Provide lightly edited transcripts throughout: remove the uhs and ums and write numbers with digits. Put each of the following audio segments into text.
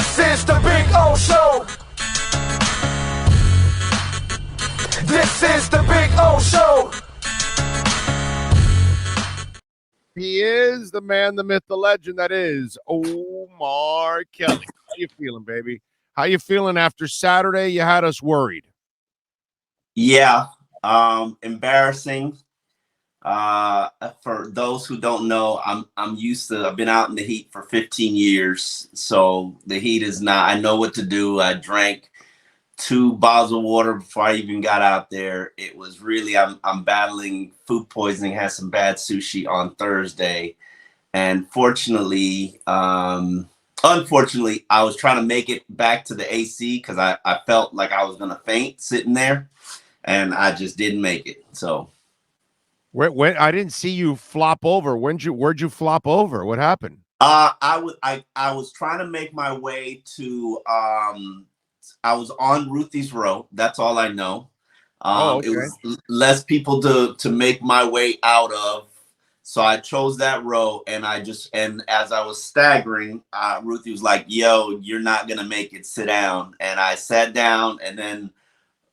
This is the Big O Show. This is the Big O Show. He is the man, the myth, the legend. That is Omar Kelly. How you feeling, baby? How you feeling after Saturday? You had us worried. Yeah, embarrassing. For those who don't know, I'm used to. I've been out in the heat for 15 years, so the heat is not. I know what to do. I drank 2 bottles of water before I even got out there. It was really. I'm battling food poisoning. Had some bad sushi on Thursday, and unfortunately, I was trying to make it back to the AC because I felt like I was gonna faint sitting there, and I just didn't make it. So. When I didn't see you flop over. Where'd you flop over? What happened? I was trying to make my way to I was on Ruthie's Row. That's all I know. Okay. It was less people to make my way out of. So I chose that row, and as I was staggering, Ruthie was like, "Yo, you're not gonna make it. Sit down." And I sat down, and then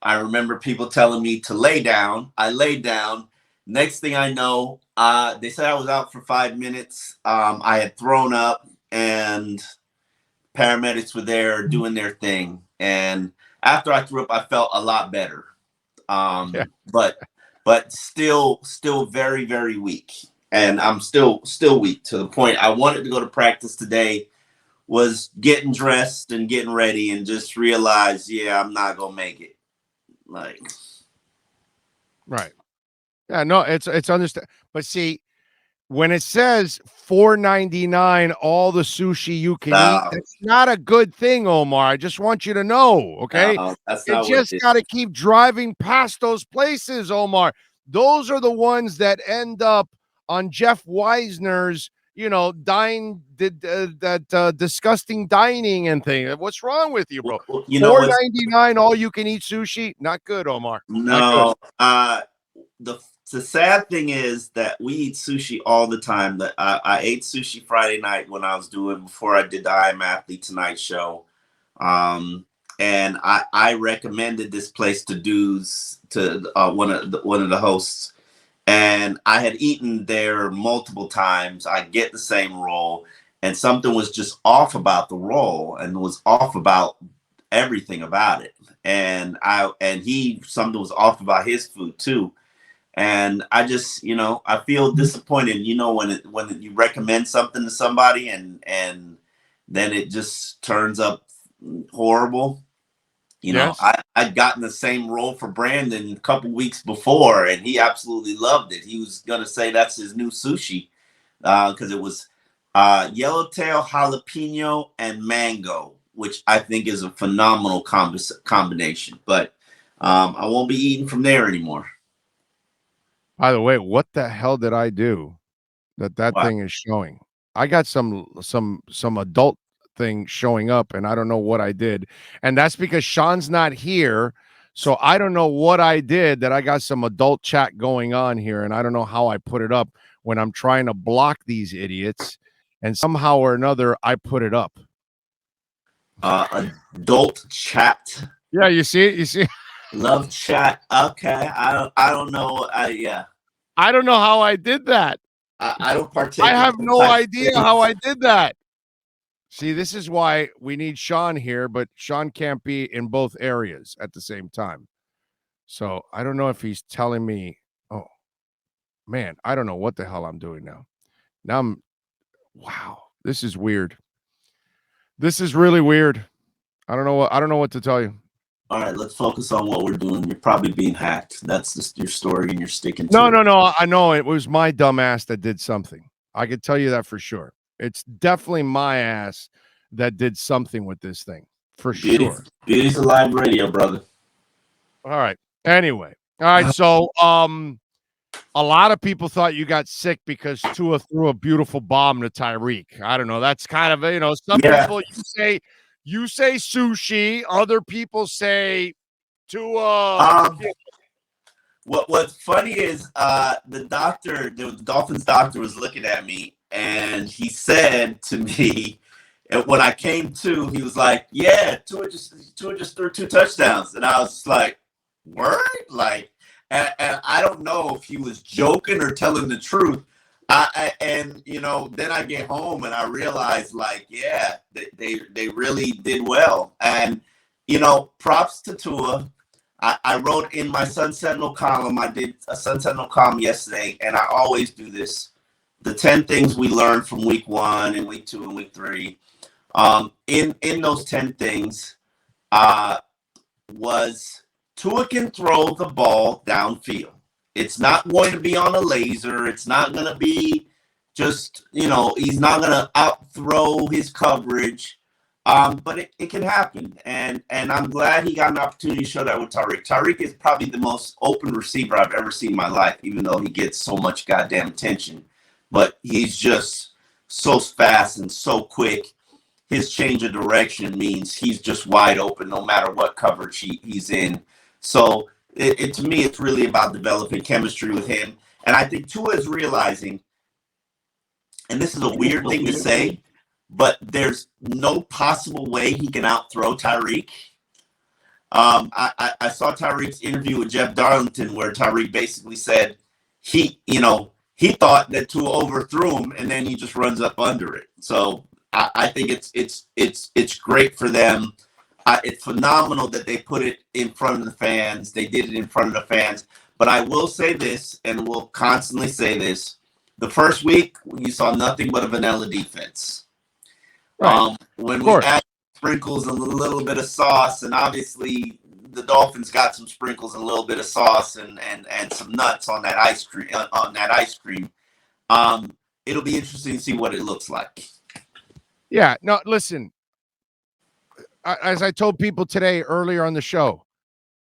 I remember people telling me to lay down. I laid down. Next thing I know, they said I was out for 5 minutes. I had thrown up, and paramedics were there doing their thing. And after I threw up, I felt a lot better. But still very, very weak. And I'm still weak to the point I wanted to go to practice today, was getting dressed and getting ready, and just realized, yeah, I'm not gonna make it. Right. Yeah, no, it's understand. But see, when it says $4.99, all the sushi you can eat, that's not a good thing, Omar. I just want you to know, okay? You just got to keep driving past those places, Omar. Those are the ones that end up on Jeff Wisner's, disgusting dining and thing. What's wrong with you, bro? $4.99, all you can eat sushi, not good, Omar. No, the sad thing is that we eat sushi all the time. That I ate sushi Friday night when I was before I did the I Am Athlete Tonight show, and I recommended this place to one of the hosts, and I had eaten there multiple times. I get the same roll, and something was just off about the roll, and was off about everything about it, and something was off about his food too. And I just, I feel disappointed, when you recommend something to somebody and then it just turns up horrible. Yes. I'd gotten the same role for Brandon a couple weeks before, and he absolutely loved it. He was going to say that's his new sushi because it was yellowtail, jalapeno, and mango, which I think is a phenomenal combination. But I won't be eating from there anymore. By the way, what the hell did I do that Wow. thing is showing? I got some adult thing showing up, and I don't know what I did. And that's because Sean's not here, so I don't know what I did that I got some adult chat going on here, and I don't know how I put it up when I'm trying to block these idiots, and somehow or another I put it up. Adult chat. Yeah, you see it? You see? Love chat. Okay. I don't know. Yeah. I don't know how I did that. I don't partake. I have no idea how I did that. See, this is why we need Sean here, but Sean can't be in both areas at the same time. So I don't know if he's telling me, oh, man, I don't know what the hell I'm doing now. Wow, this is weird. This is really weird. I don't know what to tell you. All right, let's focus on what we're doing. You're probably being hacked. That's just your story, and you're sticking to No. it. I know it was my dumb ass that did something. I could tell you that for sure. It's definitely my ass that did something with this thing, for sure. Beauty's a live radio, brother. All right. Anyway. All right. So, a lot of people thought you got sick because Tua threw a beautiful bomb to Tyreek. I don't know. That's kind of, some people you say sushi. Other people say Tua. What's funny is the Dolphins doctor was looking at me, and he said to me, And when I came to, he was like, "Yeah, Tua just threw 2 touchdowns," and I was like, "Word?" Like, and I don't know if he was joking or telling the truth. And then I get home and I realize, like, yeah, they really did well. And props to Tua. I wrote in my Sun Sentinel column. I did a Sun Sentinel column yesterday, and I always do this. The 10 things we learned from week 1 and week 2 and week 3. In those 10 things, was Tua can throw the ball downfield. It's not going to be on a laser. It's not going to be just, he's not going to outthrow his coverage. But it can happen. And I'm glad he got an opportunity to show that with Tyreek. Tyreek is probably the most open receiver I've ever seen in my life, even though he gets so much goddamn attention. But he's just so fast and so quick. His change of direction means he's just wide open no matter what coverage he's in. So to me, it's really about developing chemistry with him. And I think Tua is realizing, and this is a weird thing to say, but there's no possible way he can outthrow Tyreek. I saw Tyreek's interview with Jeff Darlington where Tyreek basically said he thought that Tua overthrew him and then he just runs up under it. So I think it's great for them. It's phenomenal that they put it in front of the fans. They did it in front of the fans. But I will say this, and we'll constantly say this. The first week, you saw nothing but a vanilla defense. Right. When we add sprinkles and a little bit of sauce, and obviously the Dolphins got some sprinkles and a little bit of sauce and some nuts on that ice cream. It'll be interesting to see what it looks like. Yeah. No, listen. As I told people today earlier on the show,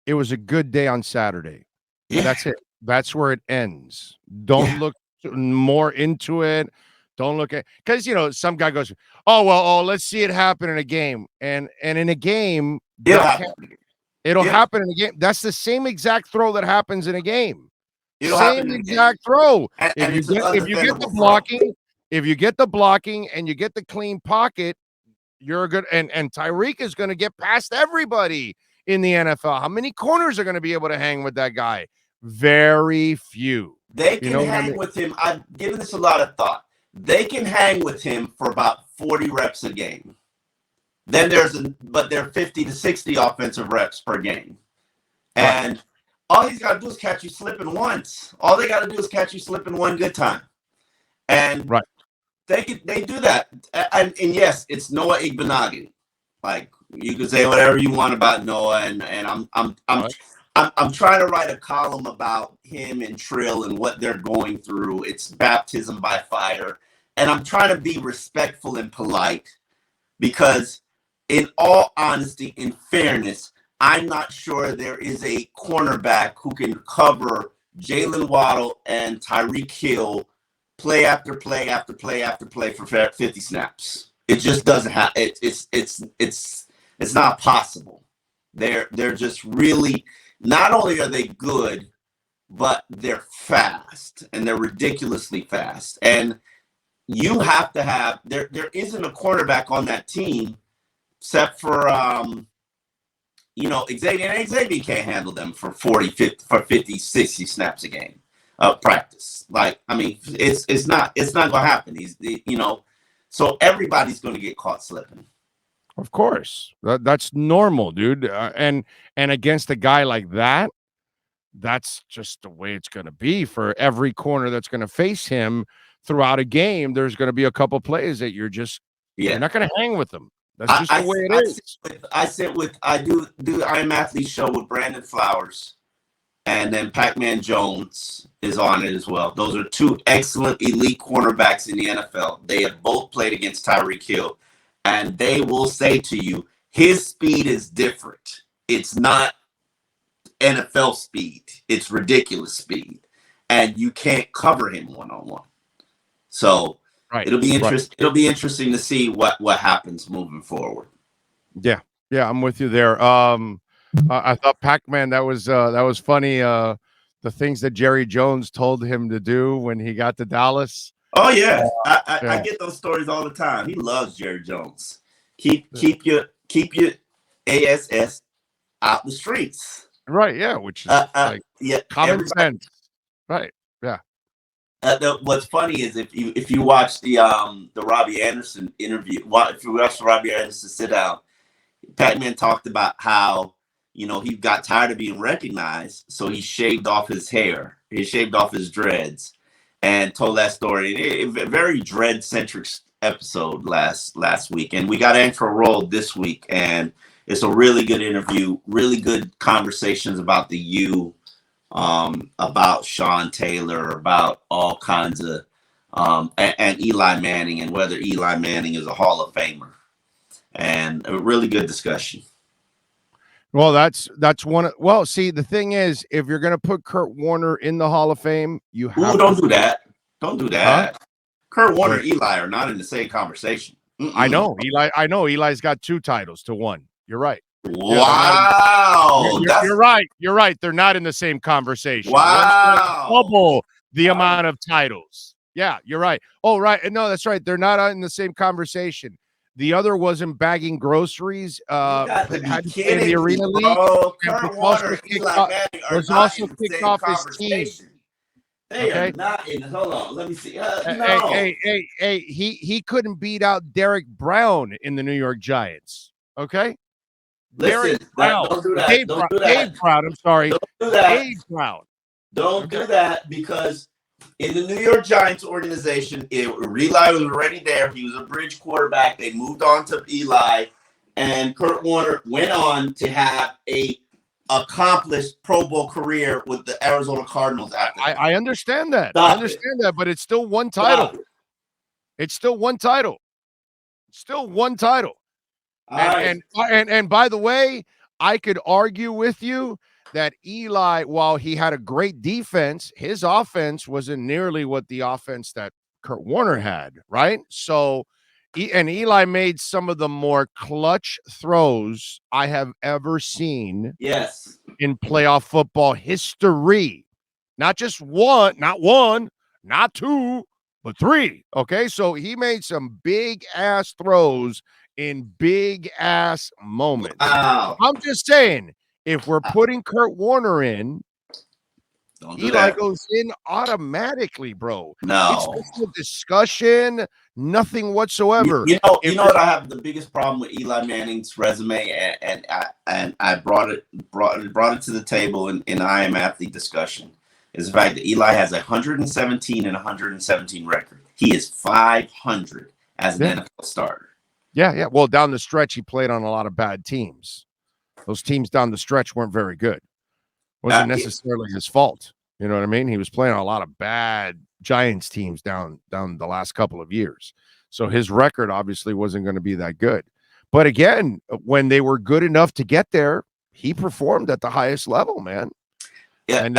it was a good day on Saturday. Yeah. That's it. That's where it ends. Don't look more into it. Don't look at, because some guy goes, let's see it happen in a game, and in a game, it'll happen in a game. That's the same exact throw that happens in a game. Same exact throw. If you get the blocking and you get the clean pocket, you're good. And Tyreek is going to get past everybody in the NFL. How many corners are going to be able to hang with that guy? Very few. They can hang with him. I've given this a lot of thought. They can hang with him for about 40 reps a game. Then but they're 50 to 60 offensive reps per game. And all he's got to do is catch you slipping once. All they got to do is catch you slipping one good time. And they do that. And yes, it's Noah Igbenogany. Like, you can say whatever you want about Noah, and I'm trying to write a column about him and Trill and what they're going through. It's baptism by fire. And I'm trying to be respectful and polite because, in all honesty, in fairness, I'm not sure there is a cornerback who can cover Jalen Waddle and Tyreek Hill play after play after play after play for 50 snaps. It just doesn't happen. It's not possible. They're just really, not only are they good, but they're fast, and they're ridiculously fast. And you have to have, there isn't a quarterback on that team except for Xavier. And Xavier can't handle them for 50, 60 snaps a game of practice. Like, I mean, it's not gonna happen. So everybody's gonna get caught slipping. Of course, that's normal, dude. And against a guy like that, that's just the way it's gonna be for every corner that's gonna face him throughout a game. There's gonna be a couple plays that you're not gonna hang with them. That's just the way it is. I do the I Am Athlete show with Brandon Flowers, and then Pac-Man Jones is on it as well. Those are two excellent elite cornerbacks in the NFL. They have both played against Tyreek Hill, and they will say to you, his speed is different. It's not NFL speed. It's ridiculous speed, and you can't cover him one-on-one. So it'll be interesting. It'll be interesting to see what happens moving forward. Yeah, I'm with you there. I thought Pac-Man, that was funny. The things that Jerry Jones told him to do when he got to Dallas. Oh yeah, I get those stories all the time. He loves Jerry Jones. Keep your ASS out the streets. Right, yeah, which is like common sense. Right, yeah. What's funny is if you watch the Robbie Anderson interview, if you watch the Robbie Anderson sit down, Pac-Man talked about how he got tired of being recognized, so he shaved off his hair, he shaved off his dreads, and told that story. A very dread-centric episode last week, and we got Intro Roll this week, and it's a really good interview, really good conversations about the U, about Sean Taylor, about all kinds of, and Eli Manning, and whether Eli Manning is a Hall of Famer, and a really good discussion. Well, that's one. Well, see, the thing is, if you're going to put Kurt Warner in the Hall of Fame, you have. Don't do that. Don't do that. Huh? Kurt Warner and Eli are not in the same conversation. I know Eli's got 2 titles to 1. You're right. Wow. You're right. You're right. They're not in the same conversation. Wow. Double the amount of titles. Yeah, you're right. Oh, right. No, that's right. They're not in the same conversation. The other wasn't bagging groceries. Had in the Arena League. Kurt Warner, Eli Manning are not in the same conversation. They are not in. Hold on, let me see. No. Hey, he couldn't beat out Derek Brown in the New York Giants. Okay. Listen, don't do that. Dave Brown. I'm sorry. Don't do that. Dave Brown. Don't do that, because in the New York Giants organization, Eli was already there. He was a bridge quarterback. They moved on to Eli, and Kurt Warner went on to have a accomplished Pro Bowl career with the Arizona Cardinals after. I understand that. I understand that, but it's still one title. It's still one title. Still one title. And by the way, I could argue with you that Eli, while he had a great defense, his offense wasn't nearly what the offense that Kurt Warner had, right? So, and Eli made some of the more clutch throws I have ever seen. Yes. In playoff football history. Not just one, not 2, but 3. Okay, so he made some big ass throws in big ass moments. Wow. I'm just saying, if we're putting Kurt Warner in, Eli goes in automatically, bro. No, it's just a discussion, nothing whatsoever. You know what? I have the biggest problem with Eli Manning's resume, and I brought it to the table in I Am Athlete discussion, is the fact that Eli has 117 and 117 record. He is 500 as an NFL starter. Yeah. Well, down the stretch, he played on a lot of bad teams. Those teams down the stretch weren't very good. Wasn't necessarily his fault. You know what I mean? He was playing on a lot of bad Giants teams down the last couple of years. So his record obviously wasn't going to be that good. But again, when they were good enough to get there, he performed at the highest level, man. Yeah, and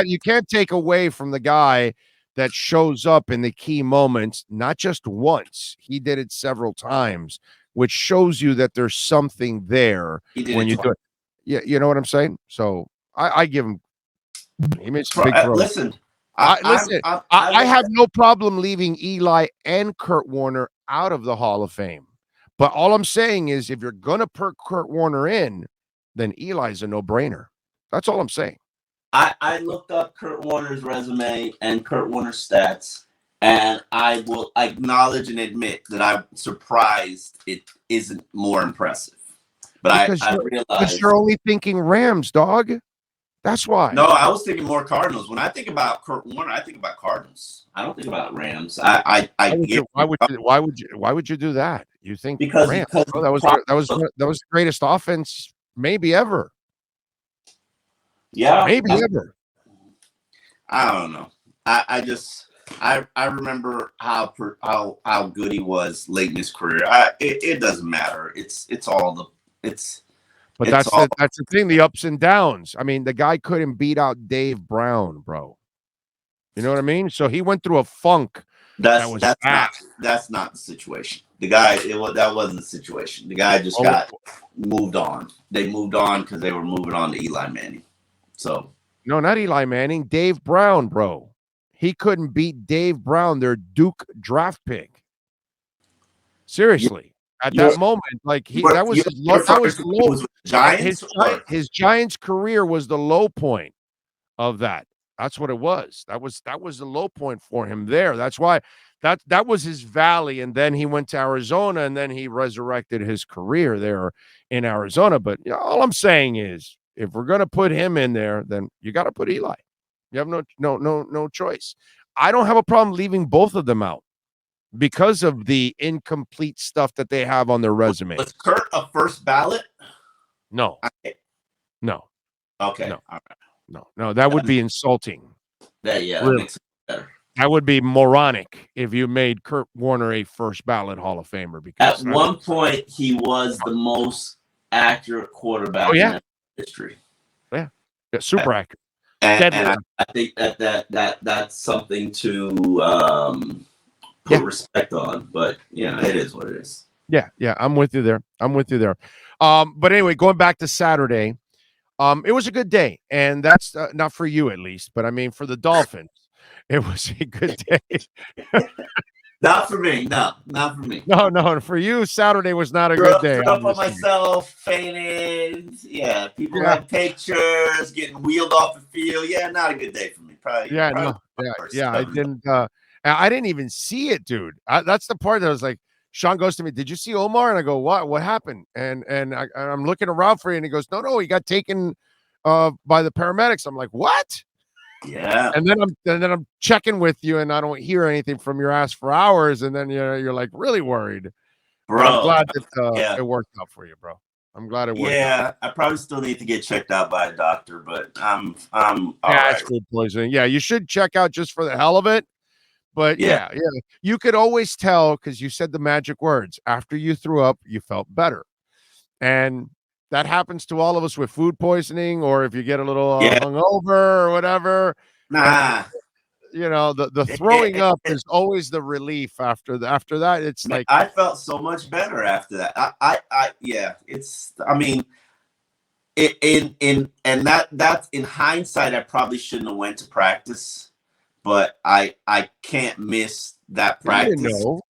you can't take away from the guy that shows up in the key moments, not just once. He did it several times, which shows you that there's something there when you do it. Yeah, you know what I'm saying? So I give him. He made some big throws. Listen, I have no problem leaving Eli and Kurt Warner out of the Hall of Fame. But all I'm saying is, if you're gonna put Kurt Warner in, then Eli's a no-brainer. That's all I'm saying. I looked up Kurt Warner's resume and Kurt Warner's stats, and I will acknowledge and admit that I'm surprised it isn't more impressive. But I realized you're only thinking Rams, dog. That's why. No, I was thinking more Cardinals. When I think about Kurt Warner, I think about Cardinals. I don't think about Rams. Why would you do that? You think because Rams? That was the greatest offense maybe ever. Yeah, maybe ever. I don't know. I remember how good he was late in his career. It doesn't matter. But that's the thing, the ups and downs. I mean, the guy couldn't beat out Dave Brown, bro. You know what I mean? So he went through a funk. That's not the situation. The guy, that wasn't the situation. The guy just got moved on. They moved on because they were moving on to Eli Manning. So no, not Eli Manning, Dave Brown, bro. he couldn't beat Dave Brown, their Duke draft pick. Seriously, at that moment, like that was his low. That was the low. Was Giants his Giants career was the low point of that. That's what it was. That was the low point for him there. That's why that was his valley, and then he went to Arizona, and then he resurrected his career there in Arizona. But all I'm saying is, if we're gonna put him in there, then you got to put Eli. You have no choice. I don't have a problem leaving both of them out because of the incomplete stuff that they have on their resume. Was Kurt a first ballot? No. No. Okay. No. All right. No, that would be insulting. That really. makes it better. That would be moronic if you made Kurt Warner a first ballot Hall of Famer. Because at one point he was the most accurate quarterback in history. Yeah, super accurate. And I think that's something to put respect on. But it is what it is. Yeah, I'm with you there. But anyway, going back to Saturday, it was a good day, and that's not for you at least, but I mean for the Dolphins, it was a good day. Not for me. No, not for me. No, for you, Saturday was not a good day. Up on myself, fainted. Yeah, people had pictures, getting wheeled off the field. Yeah, not a good day for me. Probably. I didn't even see it, dude. That's the part that I was like, Sean goes to me, "Did you see Omar?" And I go, "What happened?" And I'm looking around for you, and he goes, "No, he got taken by the paramedics." I'm like, "What?" Yeah. And then I'm checking with you, and I don't hear anything from your ass for hours, and then you're like really worried. Bro, I'm glad that it worked out for you, bro. I'm glad it worked. Yeah, I probably still need to get checked out by a doctor, but I'm all right. Food poisoning. Yeah, you should check out just for the hell of it. But yeah, you could always tell because you said the magic words. After you threw up, you felt better. And that happens to all of us with food poisoning, or if you get a little hungover or whatever. Nah. The throwing up is always the relief after that. It's like I felt so much better after that. That's in hindsight, I probably shouldn't have went to practice. But I can't miss that practice. You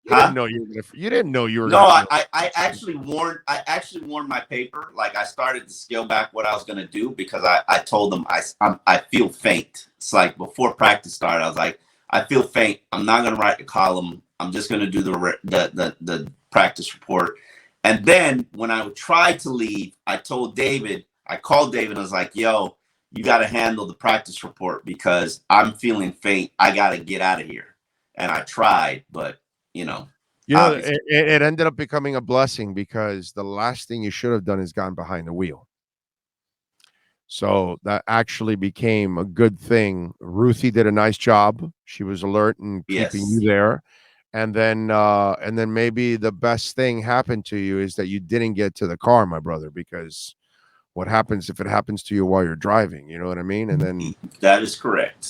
didn't know you didn't know you were. No, I actually warned my paper. Like I started to scale back what I was gonna do because I told them I feel faint. It's like before practice started, I was like, I feel faint. I'm not gonna write the column. I'm just gonna do the practice report. And then when I tried to leave, I called David. I was like, yo, you got to handle the practice report because I'm feeling faint. I got to get out of here. And I tried, but it ended up becoming a blessing because the last thing you should have done is gone behind the wheel. So that actually became a good thing. Ruthie did a nice job. She was alert and keeping you there. And then maybe the best thing happened to you is that you didn't get to the car, my brother, because what happens if it happens to you while you're driving? You know what I mean? And then that is correct.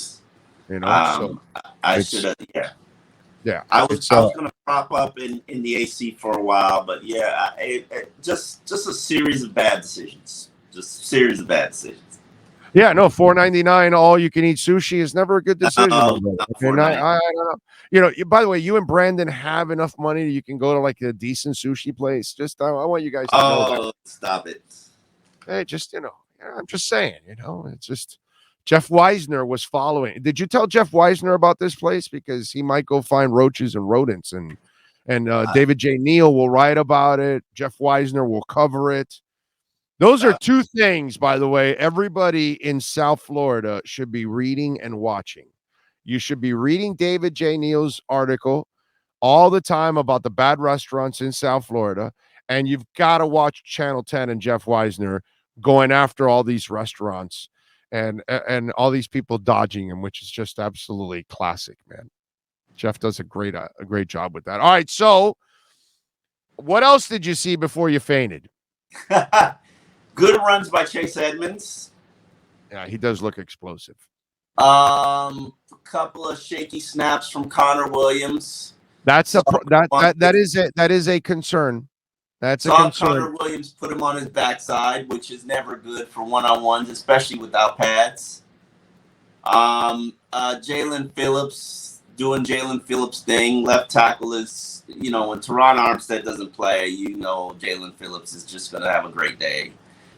So I should have. Yeah. I was going to prop up in the AC for a while, but just a series of bad decisions. Yeah, no, $4.99 all you can eat sushi is never a good decision. I don't know. By the way, you and Brandon have enough money that you can go to like a decent sushi place. Just I want you guys to know that. Stop it. Hey, just I'm just saying, it's just Jeff Weisner was following. Did you tell Jeff Weisner about this place? Because he might go find roaches and rodents, and David J. Neal will write about it. Jeff Weisner will cover it. Those are two things, by the way, everybody in South Florida should be reading and watching. You should be reading David J. Neal's article all the time about the bad restaurants in South Florida. And you've got to watch Channel 10 and Jeff Weisner going after all these restaurants and all these people dodging him, which is just absolutely classic, man. Jeff does a great job with that. All right, so what else did you see before you fainted? Good runs by Chase Edmonds. Yeah, he does look explosive. A couple of shaky snaps from Connor Williams. That is a concern. That's a concern. Connor Williams put him on his backside, which is never good for one-on-ones, especially without pads. Jalen Phillips doing Jalen Phillips thing. Left tackle is, when Teron Armstead doesn't play, Jalen Phillips is just going to have a great day.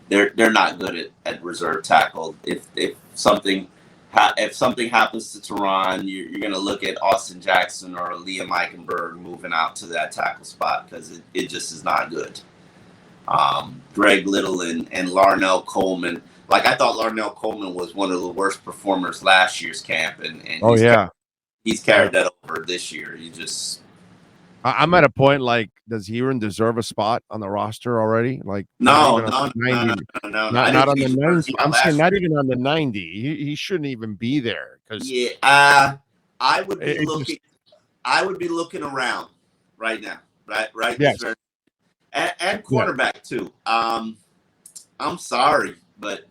They're not good at reserve tackle. If something happens to Teron, you're going to look at Austin Jackson or Liam Eichenberg moving out to that tackle spot because it just is not good. Greg Little and Larnell Coleman. Like, I thought Larnell Coleman was one of the worst performers last year's camp, and he's carried that over this year. I'm at a point, like, does he even deserve a spot on the roster already? Like, no. Not on the 90. I'm saying not even on the 90. He shouldn't even be there. I would be looking. I would be looking around right now. Right. Yes. And cornerback too. I'm sorry, but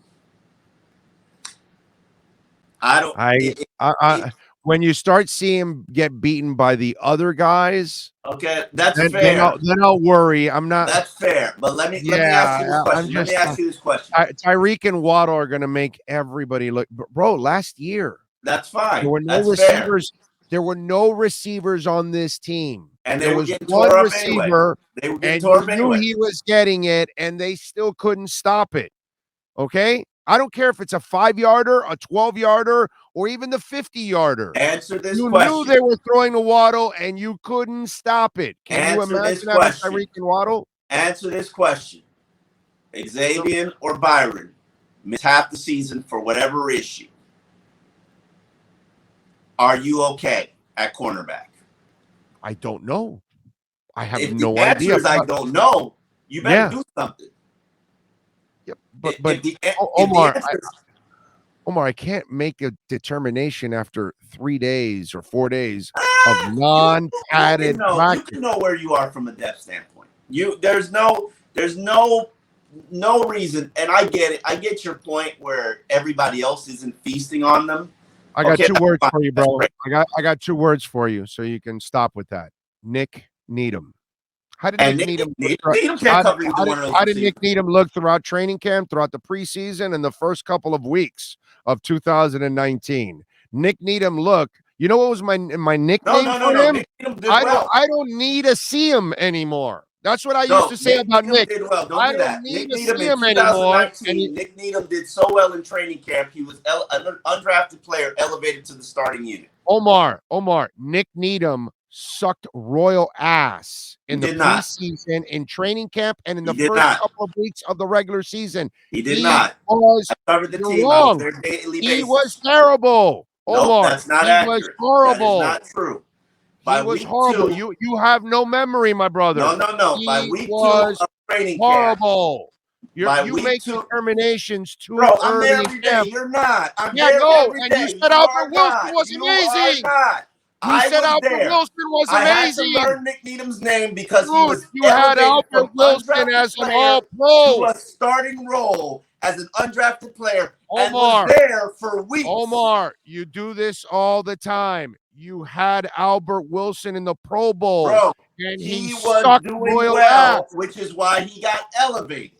I don't. When you start seeing him get beaten by the other guys, okay, that's fair. Then I'll worry. I'm not. That's fair. But let me ask you this question. Let me ask you this question. Tyreek and Waddle are going to make everybody look. Bro, last year. That's fine. There were no receivers. Fair. There were no receivers on this team. And there was one receiver, anyway. And you knew he was getting it, and they still couldn't stop it. Okay? I don't care if it's a 5-yarder, a 12-yarder, or even the 50-yarder. Answer this question. You knew they were throwing the Waddle, and you couldn't stop it. Can you imagine that with Tyreek and Waddle? Answer this question. Xavier or Byron missed half the season for whatever issue. Are you okay at cornerback? I don't know. I have if no the answer idea. Is I don't know. You better do something. Yep. But Omar, I can't make a determination after 3 days or 4 days of non-padded practice. You can know where you are from a depth standpoint. There's no reason, and I get it. I get your point where everybody else isn't feasting on them. I got 2 words for you, bro. I got 2 words for you, so you can stop with that. Nick Needham. How did Nick Needham look throughout training camp, throughout the preseason, and the first couple of weeks of 2019? Nick Needham, look. You know what was my nickname for him? I don't need to see him anymore. That's what I used to say about Nick. Did well. Don't do that. Nick Needham in 2019, Nick Needham did so well in training camp. He was an undrafted player elevated to the starting unit. Omar, Nick Needham sucked royal ass in the preseason, in training camp, and in the first couple of weeks of the regular season. He did not. Covered the team wrong. He was terrible. Omar, that's not accurate. Was horrible. That is not true. He was horrible. You have no memory, my brother. No. He By week 2 was of training horrible. camp. You make determinations too early. I'm there every day. You're not. I'm there every day. You said Albert Wilson was amazing. You said Albert Wilson was amazing. I had to learn Nick Needham's name because you had Albert Wilson as an all-pro. To a starting role as an undrafted player and was there for weeks. Omar, you do this all the time. You had Albert Wilson in the Pro Bowl, and he was doing well, which is why he got elevated.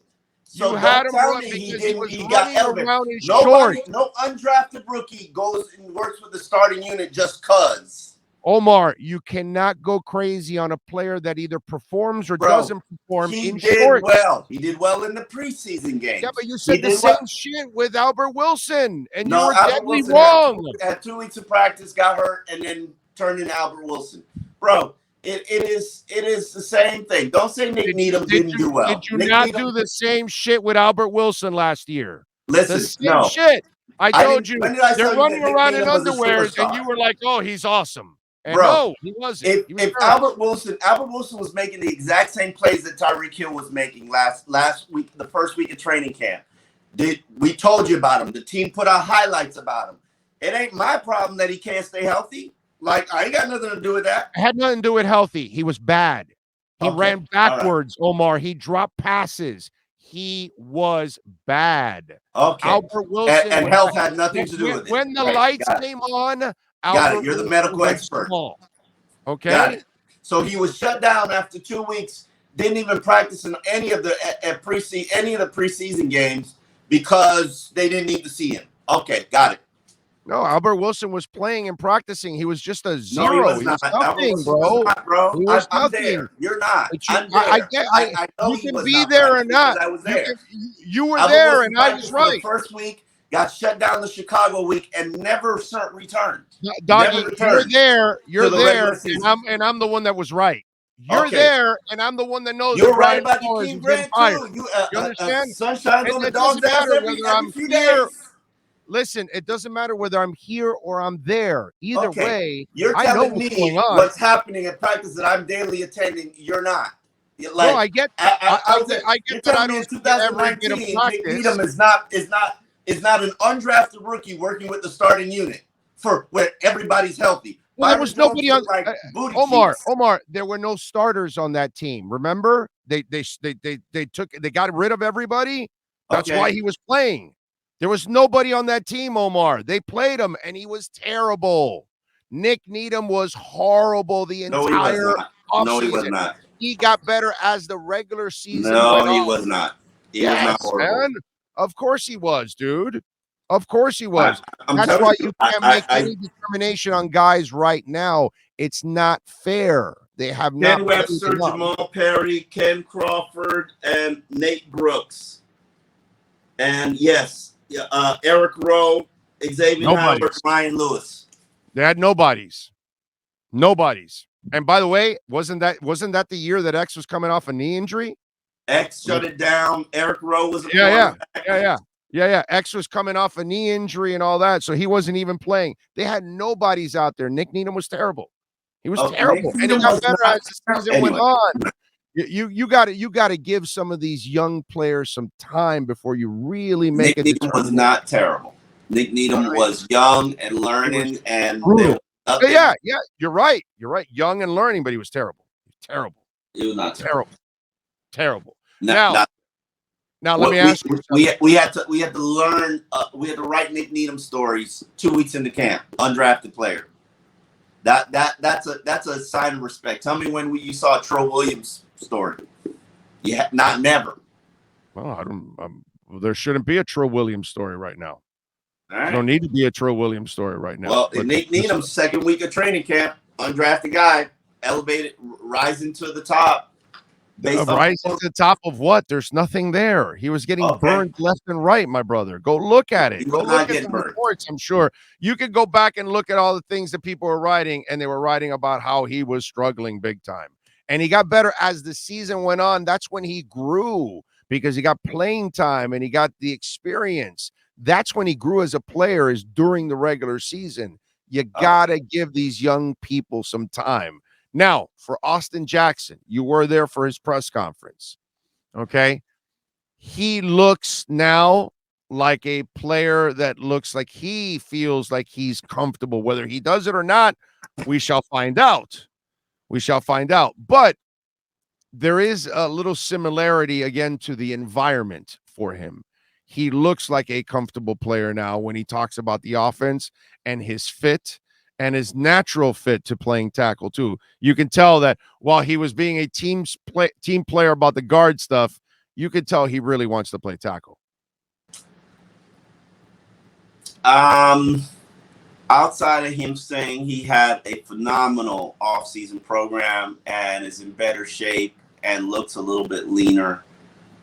So you had him tell me he got elevated. No undrafted rookie goes and works with the starting unit just cause. Omar, you cannot go crazy on a player that either performs or doesn't perform in short. He did well in the preseason game. Yeah, but you said the same shit with Albert Wilson, and you were deadly wrong. Had 2 weeks of practice, got hurt, and then turned into Albert Wilson. Bro, it is the same thing. Don't say Nick Needham didn't do well. Did you not do the same shit with Albert Wilson last year? Listen, the same shit. I told you they're running around in underwears, and you were like, "Oh, he's awesome." And no, he wasn't. If Albert Wilson was making the exact same plays that Tyreek Hill was making last week, the first week of training camp. We told you about him. The team put out highlights about him. It ain't my problem that he can't stay healthy. Like, I ain't got nothing to do with that. It had nothing to do with healthy. He was bad. He ran backwards, Omar. He dropped passes. He was bad. Okay. Albert Wilson and health had nothing to do with it. When the lights came on, Albert You're the medical expert. Okay. Got it. So he was shut down after 2 weeks. Didn't even practice in any of the preseason games because they didn't need to see him. Okay, got it. No, Albert Wilson was playing and practicing. He was just a zero. No, he was He not. was Albert nothing, Wilson was bro. not, bro. He was I'm nothing. there. You're not. But you, I'm there. I know you he can was be not there or practicing not. because I was You there. can, you were Albert there, Wilson and I was practiced for the right. first week, got shut down the Chicago week, and never returned. Doggy, you're there. You're to the there, regular season. and I'm the one that was right. You're Okay. there, and I'm the one that knows You're that right Brian about Flores Jakeem is getting Grant fired. too. You understand? Sunshine's And on the it doesn't dog's ass matter every whether I'm few here. days. Listen, it doesn't matter whether I'm here or I'm there. Either way, you're I know telling what's me going on. what's happening at practice that I'm daily attending. You're not. No, I get. I get that I don't in see every bit of 2019, Nick practice. Needham is not an undrafted rookie working with the starting unit for where everybody's healthy. Well, there was nobody on Omar. There were no starters on that team. Remember, they got rid of everybody. That's why he was playing. There was nobody on that team, Omar. They played him, and he was terrible. Nick Needham was horrible the entire offseason. No, he was not. He got better as the regular season went No, he on. was not. He was not horrible. Man. Of course he was, dude. Of course he was. I'm That's why you can't make any determination on guys right now. It's not fair. They have not. Ken Webster, Jamal Perry, Ken Crawford, and Nate Brooks. And yes, Eric Rowe, Xavier Howard, Ryan Lewis. They had nobodies. And by the way, wasn't that the year that X was coming off a knee injury? X shut it down. Eric Rowe was Yeah. X was coming off a knee injury and all that, so he wasn't even playing. They had nobodies out there. Nick Needham was terrible. He was terrible, and he got better as the season went on. You got to give some of these young players some time before you really make it. Nick Needham was not terrible. Nick Needham was young and learning, and yeah, you're right. Young and learning, but he was terrible. He was not terrible. Now let me ask you. We had to learn. We had to write Nick Needham stories 2 weeks into camp. Undrafted player. That's a sign of respect. Tell me when you saw a Tro Williams story. Yeah, never. Well, I don't. There shouldn't be a Tro Williams story right now. All right. There don't need to be a Tro Williams story right now. Well, Nick Needham's second week of training camp, undrafted guy, elevated, rising to the top. Rising to the top of what? There's nothing there. He was getting burned left and right, my brother. Go look at it. Go look at the reports. I'm sure you could go back and look at all the things that people were writing, and they were writing about how he was struggling big time. And he got better as the season went on. That's when he grew because he got playing time and he got the experience. That's when he grew as a player, is during the regular season. You got to give these young people some time. Now, for Austin Jackson, you were there for his press conference, okay? He looks now like a player that looks like he feels like he's comfortable. Whether he does it or not, we shall find out. But there is a little similarity, again, to the environment for him. He looks like a comfortable player now when he talks about the offense and his fit. And his natural fit to playing tackle too. You can tell that while he was being a team player about the guard stuff, you could tell he really wants to play tackle. Outside of him saying he had a phenomenal offseason program and is in better shape and looks a little bit leaner,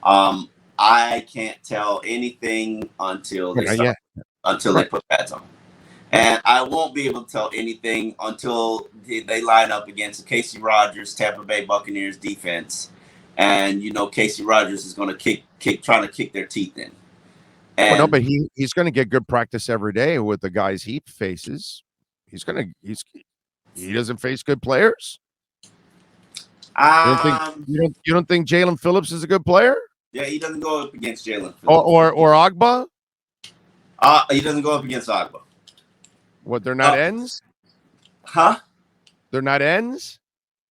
I can't tell anything until they put pads on. And I won't be able to tell anything until they line up against the Casey Rogers Tampa Bay Buccaneers defense. And, Casey Rogers is going to trying to kick their teeth in. And, but he's going to get good practice every day with the guys he faces. He doesn't face good players. You don't think Jalen Phillips is a good player? Yeah, he doesn't go up against Jalen Phillips. Or Agba? He doesn't go up against Agba. What, they're not ends? Huh? They're not ends?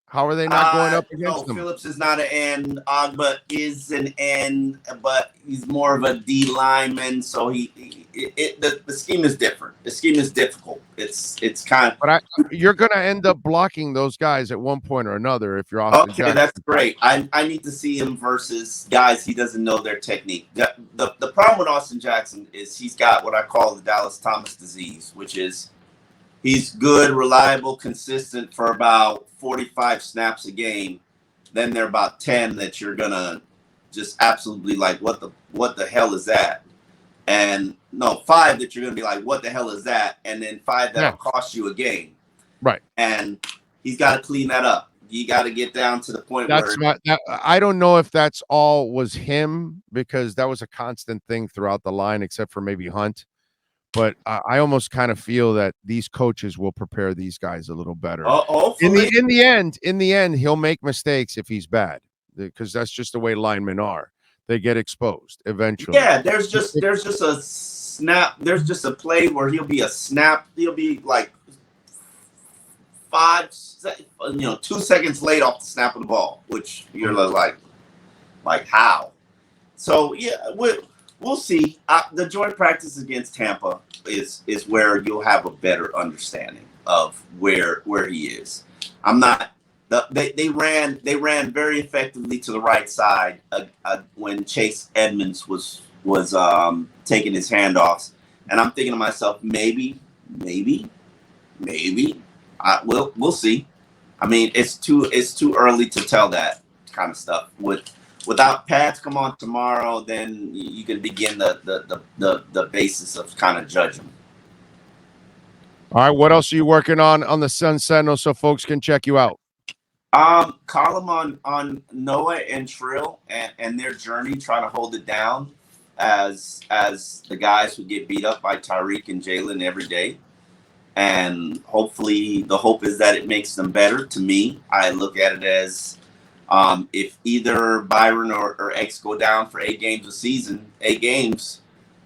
How are they not going up No, against them? Phillips is not an end. Agba is an end, but he's more of a D lineman. So the scheme is different. The scheme is difficult. It's kind of. But you're going to end up blocking those guys at one point or another if you're Austin Okay, Jackson. that's great. I need to see him versus guys he doesn't know their technique. The problem with Austin Jackson is he's got what I call the Dallas Thomas disease, which is he's good, reliable, consistent for about 45 snaps a game. Then there are about 10 that you're gonna just absolutely like, what the hell is that? And no, 5 that you're gonna be like, what the hell is that? And then 5 that'll cost you a game. Right. And he's got to clean that up. You got to get down to the point where I don't know if that's all was him, because that was a constant thing throughout the line, except for maybe Hunt. But I almost kind of feel that these coaches will prepare these guys a little better. In the end, he'll make mistakes if he's bad, because that's just the way linemen are. They get exposed eventually. Yeah, there's just a snap. There's just a play where he'll be like 2 seconds late off the snap of the ball, which you're like how? So yeah, we'll see. The joint practice against Tampa is where you'll have a better understanding of where he is. I'm not. They ran very effectively to the right side when Chase Edmonds was taking his handoffs, and I'm thinking to myself, maybe. We'll see. I mean, it's too early to tell that kind of stuff. Without pads come on tomorrow, then you can begin the basis of kind of judging. All right, what else are you working on the Sun Sentinel so folks can check you out? Column on Noah and Trill and their journey trying to hold it down as the guys who get beat up by Tyreek and Jalen every day. And hopefully the hope is that it makes them better. To me, I look at it as if either Byron or X go down for 8 games a season,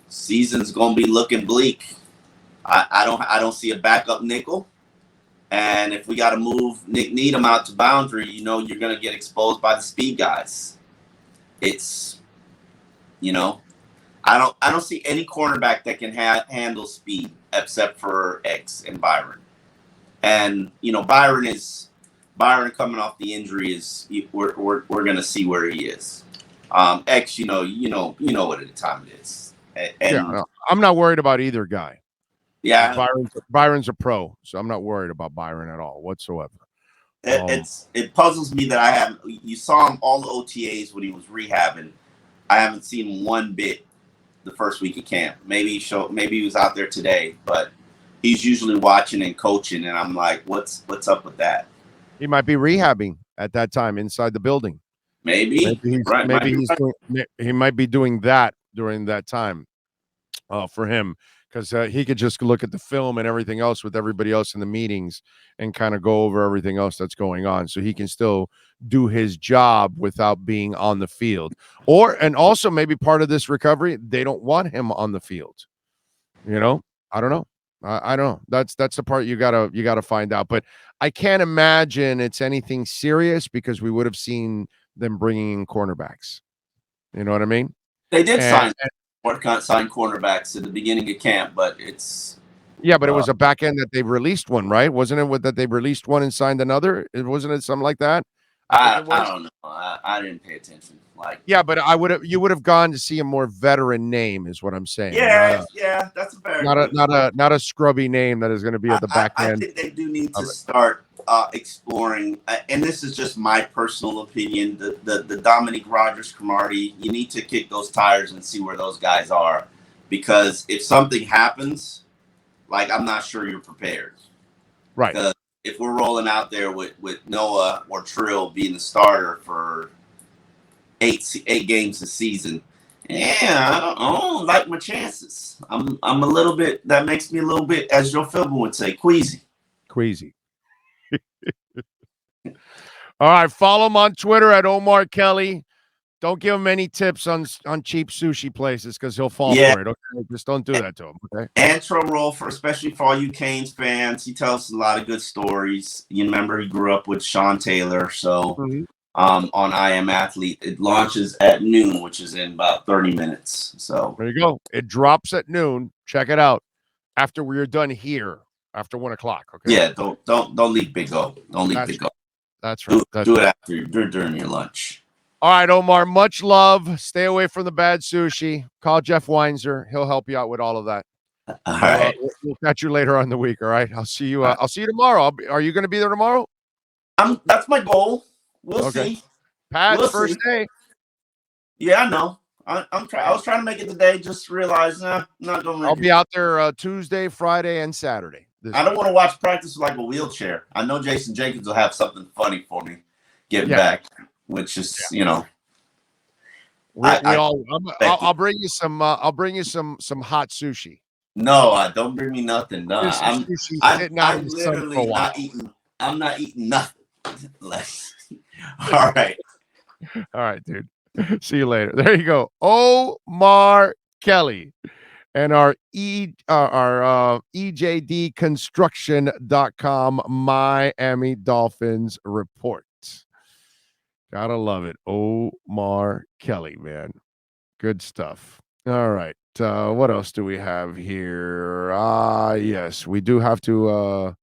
season's going to be looking bleak. I don't see a backup nickel. And if we got to move Nick Needham out to boundary, you're going to get exposed by the speed guys. It's, I don't see any cornerback that can handle speed except for X and Byron. And Byron coming off the injury we're going to see where he is. X, you know what at the time it is. I'm not worried about either guy. Yeah, Byron's a pro, so I'm not worried about Byron at all whatsoever. It puzzles me that you saw him all the OTAs when he was rehabbing. I haven't seen him one bit the first week of camp. Maybe he was out there today, but he's usually watching and coaching, and I'm like, what's up with that? He might be rehabbing at that time inside the building. Maybe he might be doing that during that time for him, because he could just look at the film and everything else with everybody else in the meetings and kind of go over everything else that's going on, so he can still do his job without being on the field. And also maybe part of this recovery, they don't want him on the field. I don't know. I don't know. That's the part you gotta find out. But I can't imagine it's anything serious, because we would have seen them bringing in cornerbacks. You know what I mean? They did sign cornerbacks at the beginning of camp, but it's it was a back end that they released one, right? Wasn't it that they released one and signed another? Wasn't it something like that? I don't know. I didn't pay attention. But you would have gone to see a more veteran name, is what I'm saying. Yeah, that's a fair. Not a scrubby name that is going to be at the back end. I think they do need to start exploring, and this is just my personal opinion. The Dominique Rodgers-Cromartie, you need to kick those tires and see where those guys are, because if something happens, I'm not sure you're prepared. Right. If we're rolling out there with Noah or Trill being the starter for 8 games a season, I don't like my chances. I'm a little bit. That makes me a little bit, as Joe Philbin would say, queasy. All right, follow him on Twitter at Omar Kelly. Don't give him any tips on cheap sushi places because he'll fall Yeah. for it. Okay, just don't do that to him. Okay. Antro roll especially for all you Canes fans. He tells a lot of good stories. You remember he grew up with Sean Taylor, so on I Am Athlete. It launches at noon, which is in about 30 minutes. So there you go. It drops at noon. Check it out after we're done here. After 1 o'clock. Okay. Yeah, don't leave Big O. Don't leave Big O. That's right. Do it after during your lunch. All right, Omar. Much love. Stay away from the bad sushi. Call Jeff Weinzer. He'll help you out with all of that. All right. We'll catch you later on the week. All right. I'll see you. I'll see you tomorrow. Are you going to be there tomorrow? That's my goal. We'll see. Pat's first day. Yeah, I know. I was trying to make it today. Just realized, not going to. I'll be out there Tuesday, Friday, and Saturday. I don't want to watch practice like a wheelchair. I know Jason Jenkins will have something funny for me getting back, which is I'll bring you some. I'll bring you some hot sushi. No, don't bring me nothing. No, I'm literally not eating. I'm not eating nothing. All right. All right, dude. See you later. There you go. Omar Kelly. And our EJDconstruction.com Miami Dolphins report. Gotta love it. Omar Kelly, man. Good stuff. All right. What else do we have here? Yes, we do have to